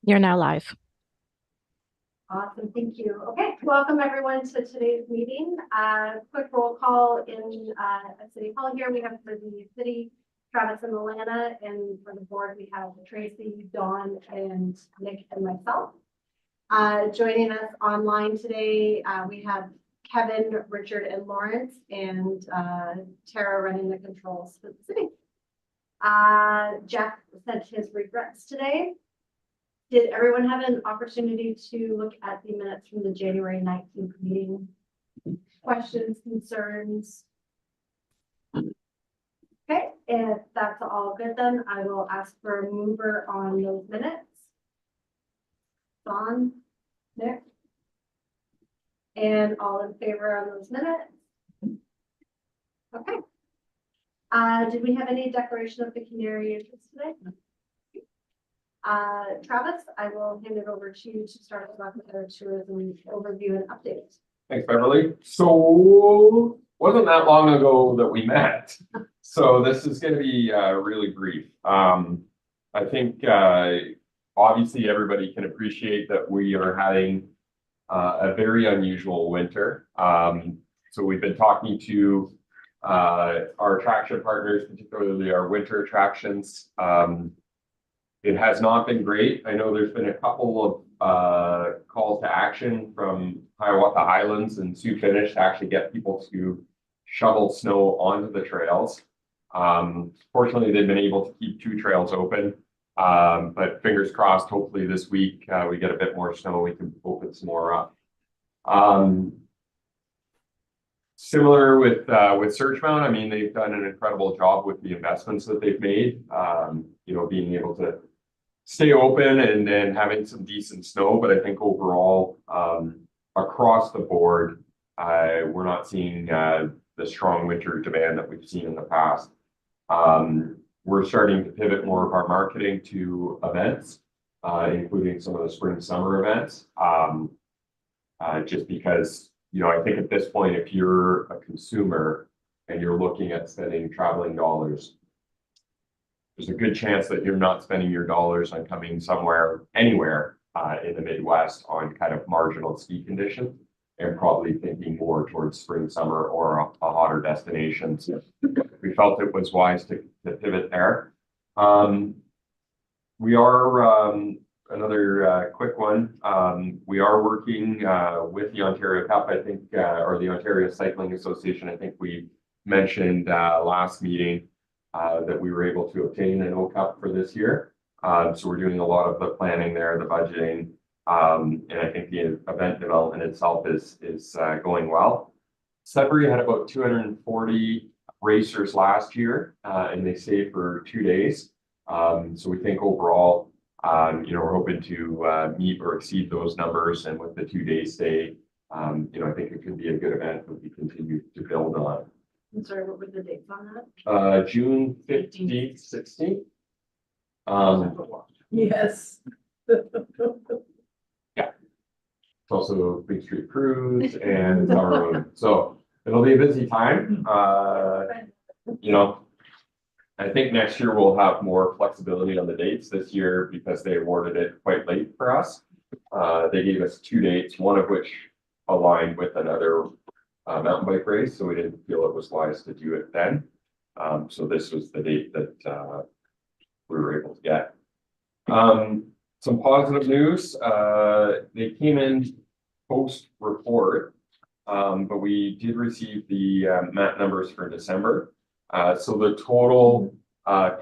You're now live. Awesome, thank you. Okay, welcome everyone to today's meeting. Quick roll call in City Hall here. We have for the city, Travis and Alana, and for the board, we have Tracy, Dawn, and Nick and myself. Joining us online today, we have Kevin, Richard, and Lawrence, and Tara running the controls for the city. Jeff sent his regrets today. Did everyone have an opportunity to look at the minutes from the January 19th meeting? Questions, concerns? Okay, if that's all good, then I will ask for a mover on those minutes. Dawn, Nick? And all in favor on those minutes? Okay. Did we have any declaration of pecuniary interest today? Travis, I will hand it over to you to start us off with our tourism overview and update. Thanks, Beverly. So wasn't that long ago that we met. So this is going to be really brief. I think obviously everybody can appreciate that we are having a very unusual winter. So we've been talking to our attraction partners, particularly our winter attractions. It has not been great. I know there's been a couple of calls to action from Hiawatha Highlands and Sioux Finish to actually get people to shovel snow onto the trails. Fortunately, they've been able to keep 2 trails open. But fingers crossed, hopefully this week we get a bit more snow, we can open some more up. Similar with Searchmount, I mean, they've done an incredible job with the investments that they've made. You know, being able to stay open and then having some decent snow, but I think overall, across the board, we're not seeing the strong winter demand that we've seen in the past. We're starting to pivot more of our marketing to events, including some of the spring, summer events. Just because, you know, I think at this point, if you're a consumer and you're looking at spending traveling dollars, there's a good chance that you're not spending your dollars on coming somewhere, anywhere in the Midwest on kind of marginal ski conditions, and probably thinking more towards spring, summer, or a hotter destination. So we felt it was wise to pivot there. We are another quick one. We are working with the Ontario Cup, I think, or the Ontario Cycling Association. I think we mentioned last meeting that we were able to obtain an O-Cup for this year. So we're doing a lot of the planning there, the budgeting, and I think the event development itself is going well. Sudbury had about 240 racers last year, and they stayed for 2 days. So we think overall, you know, we're hoping to meet or exceed those numbers, and with the 2-day stay, you know, I think it could be a good event that we continue to build on. I'm sorry, what were the dates on that? June 15th, 16th. Yes. Yeah. It's also Big Street Cruise and Tower Road. So it'll be a busy time. You know, I think next year we'll have more flexibility on the dates. This year, because they awarded it quite late for us, they gave us 2 dates, one of which aligned with another mountain bike race, so we didn't feel it was wise to do it then. So this was the date that we were able to get. Some positive news. They came in post-report, but we did receive the MAT numbers for December. So the total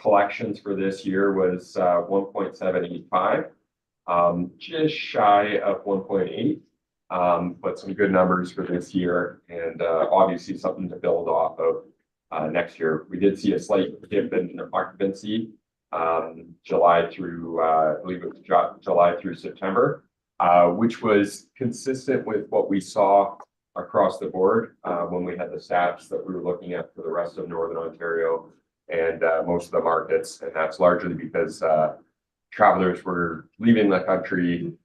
collections for this year was 1.785, just shy of 1.8. But some good numbers for this year, and obviously something to build off of next year. We did see a slight dip in occupancy, July through, I believe it was July through September, which was consistent with what we saw across the board when we had the stats that we were looking at for the rest of Northern Ontario and most of the markets, and that's largely because travelers were leaving the country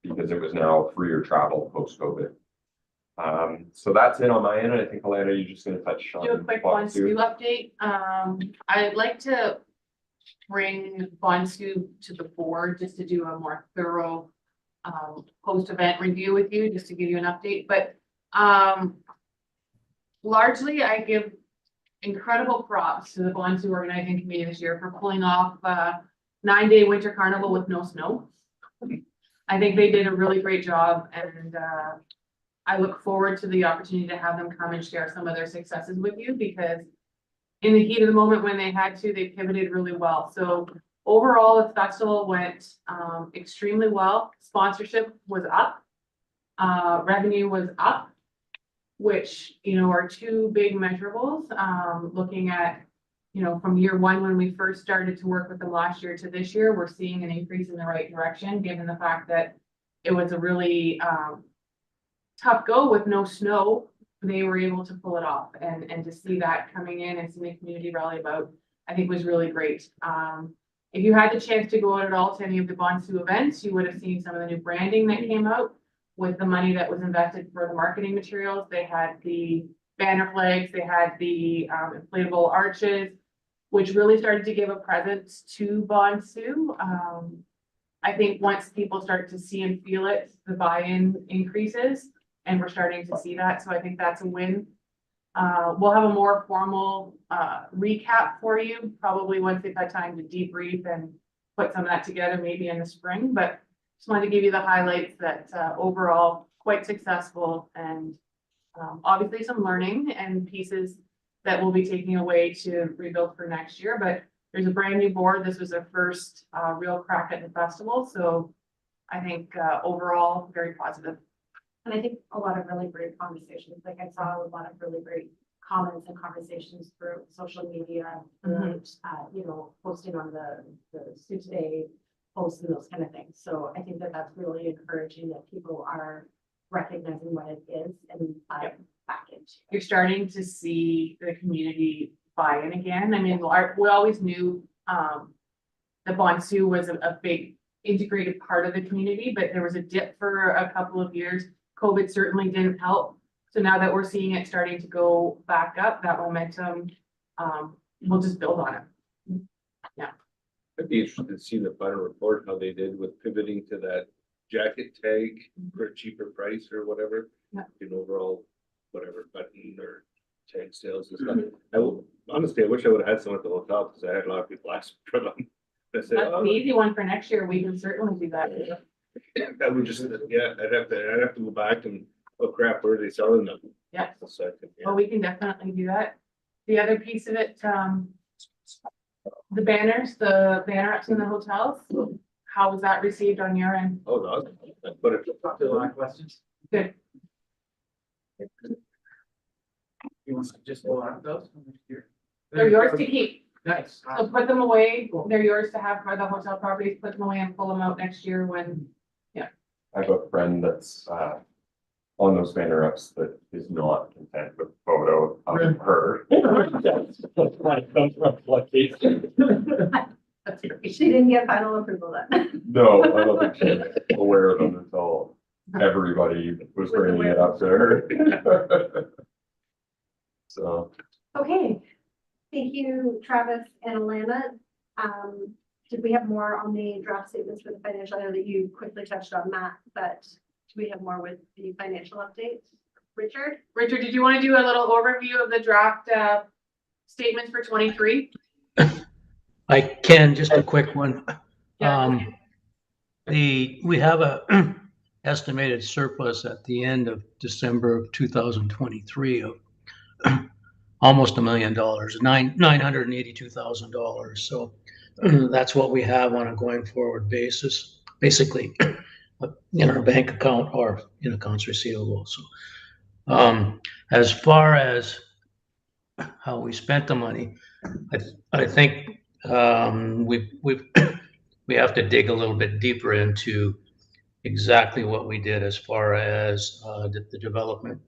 because it was now freer travel post-COVID. So that's it on my end. I think, Alana, you're just going to touch on do a quick one, SKU update. I'd like to bring Bonsu to the board just to do a more thorough post-event review with you, just to give you an update, but largely I give incredible props to the Bonsu organizing committee this year for pulling off a 9-day winter carnival with no snow. I think they did a really great job, and I look forward to the opportunity to have them come and share some of their successes with you, because in the heat of the moment when they had to, they pivoted really well. So overall, the festival went extremely well. Sponsorship was up, revenue was up, which, you know, are two big measurables. Looking at, you know, from year one, when we first started to work with them last year to this year, we're seeing an increase in the right direction, given the fact that it was a really tough go with no snow. They were able to pull it off, and to see that coming in and see the community rally about, I think was really great. If you had the chance to go out at all to any of the Bonsu events, you would have seen some of the new branding that came out with the money that was invested for the marketing materials. They had the banner flags, they had the inflatable arches, which really started to give a presence to Bonsu. I think once people start to see and feel it, the buy-in increases, and we're starting to see that. So I think that's a win. We'll have a more formal recap for you, probably once they've had time to debrief and put some of that together, maybe in the spring, but just wanted to give you the highlights that overall quite successful, and obviously some learning and pieces that we'll be taking away to rebuild for next year. But there's a brand new board. This was their first real crack at the festival. So I think overall very positive. And I think a lot of really great conversations, like I saw a lot of really great comments and conversations through social media, and, you know, posting on the Sioux Today posts and those kind of things. So I think that that's really encouraging, that people are recognizing what it is and back into it. You're starting to see the community buy in again. I mean, we always knew that Bonsu was a big integrated part of the community, but there was a dip for a couple of years. COVID certainly didn't help. So now that we're seeing it starting to go back up, that momentum, we'll just build on it. I'd be interested to see the final report, how they did with pivoting to that jacket tag for a cheaper price or whatever. Yeah. In overall, whatever button or tag sales and stuff. Honestly, I wish I would have had someone at the hotel, because I had a lot of people ask for them. I said, That's oh, an easy one for next year. We can certainly do that. that would just, yeah, I'd have to go back and, oh crap, where are they selling them? Yeah. So I could, yeah. Well, we can definitely do that. The other piece of it, the banners, the banner ups in the hotels, how was that received on your end? Oh, no, but it, A lot of questions. Good. You want to just hold on to those? They're yours to keep. Nice. So put them away. They're yours to have for the hotel properties. Put them away and pull them out next year when, I have a friend that's on those banner ups that is not content with the photo of her. that's great. She didn't get final approval then. No, I don't think she's aware of them until everybody was bringing it up to her. So. Okay, thank you, Travis and Alana. Did we have more on the draft statements for the financial? I know that you quickly touched on that, but do we have more with the financial updates? Richard? Richard, did you want to do a little overview of the draft statements for 23? I can, just a quick one. Yeah. We have a estimated surplus at the end of December of 2023 of almost $1 million, $982,000. So that's what we have on a going forward basis, basically in our bank account or in accounts receivable. So as far as how we spent the money, I think we have to dig a little bit deeper into exactly what we did as far as the development.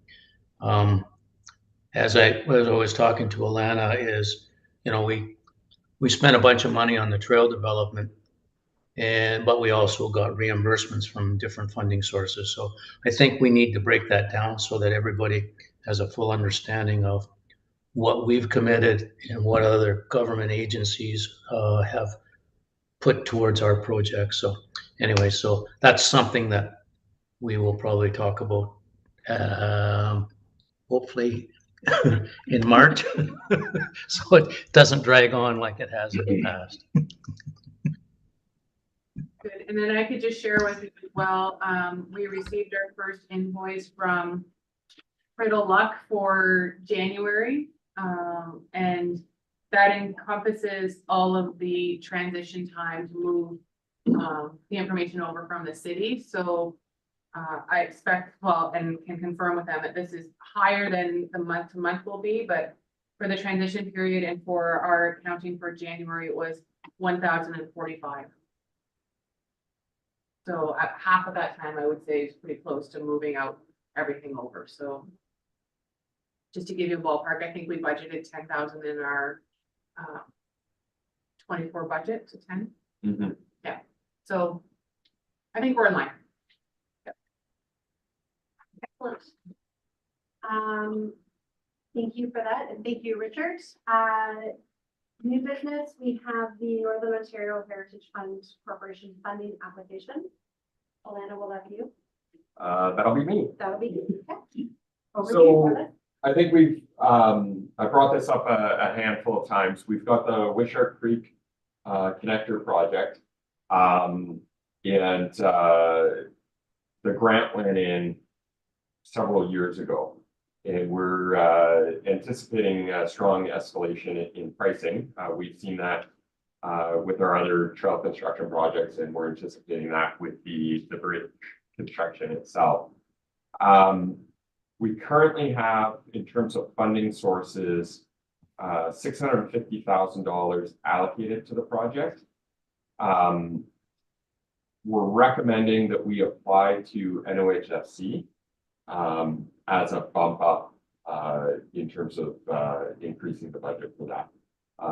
As I was always talking to Alana, is, you know, we spent a bunch of money on the trail development, but we also got reimbursements from different funding sources. So I think we need to break that down so that everybody has a full understanding of what we've committed and what other government agencies have put towards our project. So anyway, so that's something that we will probably talk about, hopefully in March. So it doesn't drag on like it has in the past. Good, and then I could just share with you as well, we received our first invoice from Cradle Luck for January. And that encompasses all of the transition time to move, the information over from the city. So, I expect, well, and can confirm with them that this is higher than the month to month will be, but for the transition period and for our accounting for January, it was 1,045. So at half of that time, I would say is pretty close to moving out everything over, so. Just to give you a ballpark, I think we budgeted 10,000 in our 24 budget to 10. Mhm. So I think we're in line. Excellent. Thank you for that, and thank you, Richard. New business, we have the Northern Ontario Heritage Fund Corporation funding application. Alana, will that be you? That'll be me. That'll be you. Okay. Over to So- you, Travis. I think I brought this up a handful of times. We've got the Wishart Creek connector project. The grant went in several years ago. And we're anticipating a strong escalation in pricing. We've seen that with our other trail construction projects, and we're anticipating that with the bridge construction itself. We currently have, in terms of funding sources, $650,000 allocated to the project. We're recommending that we apply to NOHFC as a bump up in terms of increasing the budget for that.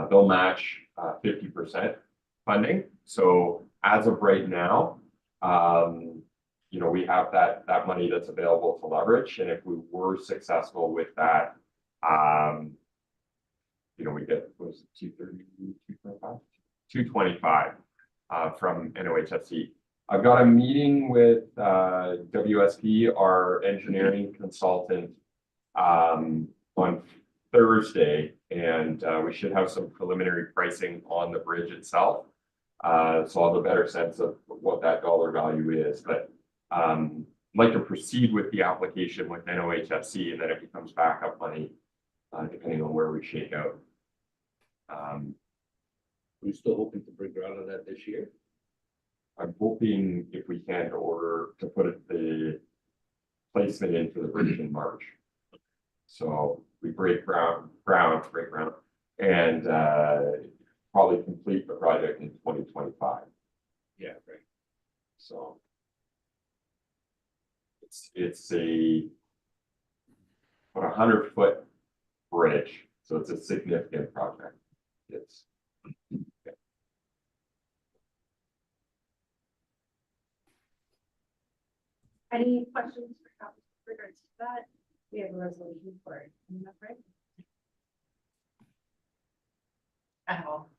They'll match 50% funding. So as of right now, we have that money that's available to leverage, and if we were successful with that, we get, what was it, 230, 225, 225 from NOHFC. I've got a meeting with WSP, our engineering consultant, on Thursday, and we should have some preliminary pricing on the bridge itself. So I'll have a better sense of what that dollar value is, but I'd like to proceed with the application with NOHFC, and then it becomes backup money, depending on where we shake out. We're still hoping to break ground on that this year. I'm hoping if we can to put the placement in for the bridge in March. So we break ground, and probably complete the project in 2025. Yeah, right. So it's a 100-foot bridge, so it's a significant project. It's Any questions for Travis with regards to that? We have a resolution for it, isn't that right? At all.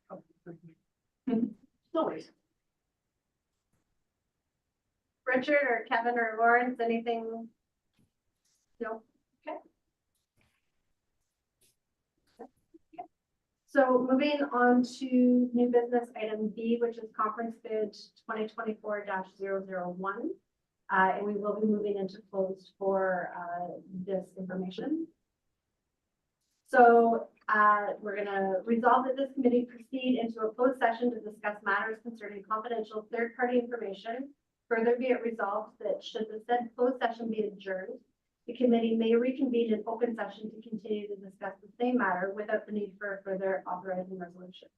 No worries. Richard or Kevin or Lawrence, anything? No? Okay. So moving on to new business item B, which is conference bid 2024-001. And we will be moving into closed for this information. So we're going to resolve that this committee proceed into a closed session to discuss matters concerning confidential third-party information. Further be it resolved that should the said closed session be adjourned, the committee may reconvene in open session to continue to discuss the same matter without the need for a further authorizing resolution.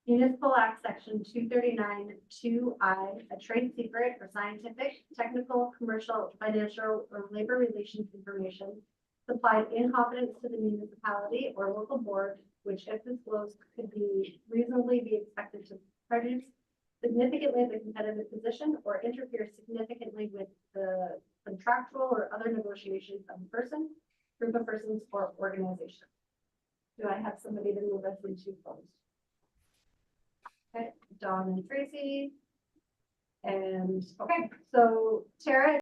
Municipal Act Section 239(2)(I), a trade secret or scientific, technical, commercial, financial, or labor relations information supplied in confidence to the municipality or local board, which if disclosed could be reasonably be expected to prejudice significantly the competitive position or interfere significantly with the contractual or other negotiations of a person, group of persons, or organization. Do I have somebody to move us into closed? Okay, Dawn and Tracy. And, okay, so Tara,